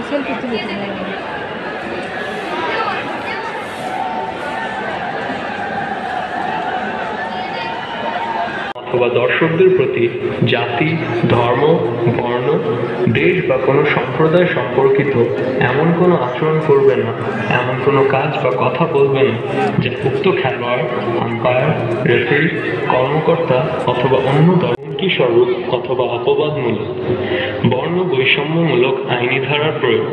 Selfie তুলে দিলাম। অথবা দর্শকদের প্রতি জাতি, ধর্ম, বর্ণ, দেশ বা কোনো সম্প্রদায় সম্পর্কিত এমন কোনো আচরণ করবে না, এমন কোনো কাজ বা কথা বলবে না যা উক্ত খেলোয়াড়, আম্পায়ার, রেফারি, কর্মকর্তা অথবা অন্য দলকি স্বরূপ অথবা অপবাদমূলক। বর্ণ বৈষম্যমূলক আইনি ধারার প্রয়োগ।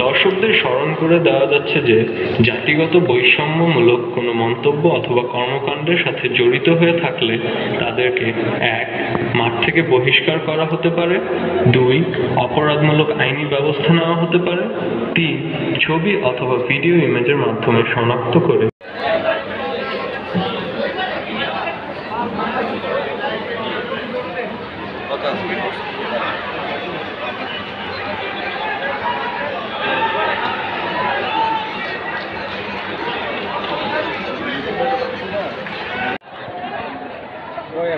দর্শকদের স্মরণ করে দেওয়া যাচ্ছে যে জাতিগত বৈষম্যমূলক কোনো মন্তব্য অথবা কর্মকাণ্ডের সাথে জড়িত হয়ে থাকলে তাদেরকে 1. মাঠ থেকে বহিষ্কার করা হতে পারে, 2. অপরাধমূলক আইনি ব্যবস্থা নেওয়া হতে পারে, 3. ছবি অথবা ভিডিও ইমেজের মাধ্যমে শনাক্ত করে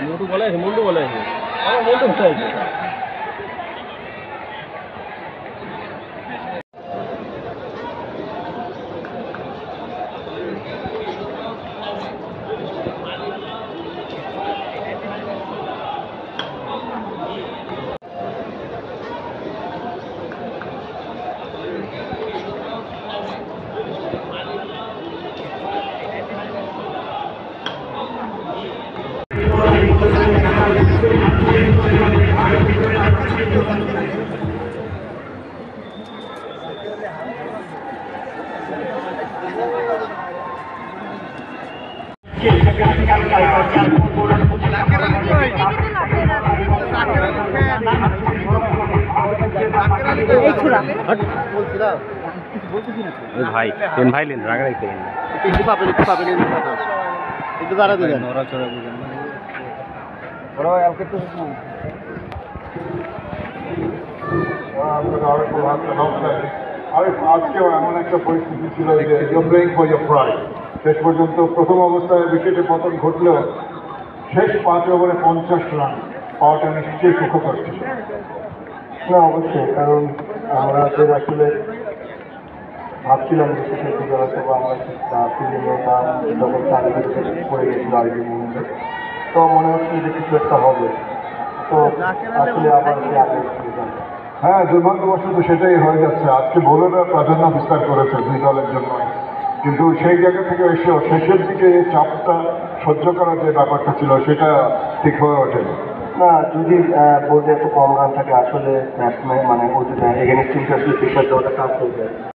মোটু বলে আছে, মোটু বলে আছে, আমার মোটু কোথায় আছে? ভাই পেন ভাই লেন রাগা রাখতে একটু পাবেন একটু দাঁড়াতে দেন ওরা চড়া বুঝেন না ওরা কালকে তো আজকেও এমন একটা পরিস্থিতি ছিল যে your playing for your pride. শেষ পর্যন্ত প্রথম অবস্থায় উইকেটে পতন ঘটলেও শেষ 5 ওভারে 50 রান পাওয়াটা নিশ্চয়ই সুখকর ছিল। না অবশ্যই, কারণ আমাদের আসলে ভাবছিলাম যে শেষের দিকে হয়তো আমরা ফিল্ডিংয়ে বা যখন চারিদিকে পড়ে গেছিল আইডি মুভমেন্টে, তো মনে হচ্ছে যে কিছু একটা হবে, তো আসলে আবার সে আগে হ্যাঁ দুর্ভাগ্যবশত সেটাই হয়ে যাচ্ছে। আজকে বোলাররা প্রাধান্য বিস্তার করেছে দুই দলের জন্য, কিন্তু সেই জায়গা থেকে এসেও শেষের দিকে চাপটা সহ্য করার যে ব্যাপারটা ছিল সেটা ঠিক হয়ে ওঠেনি। না যদি বোর্ডে এত কম রান থাকে আসলে ব্যাটসম্যান মানে এগেনস্ট টিমকে আসলে প্রেশার দেওয়াটা টাফ হয়ে যায়।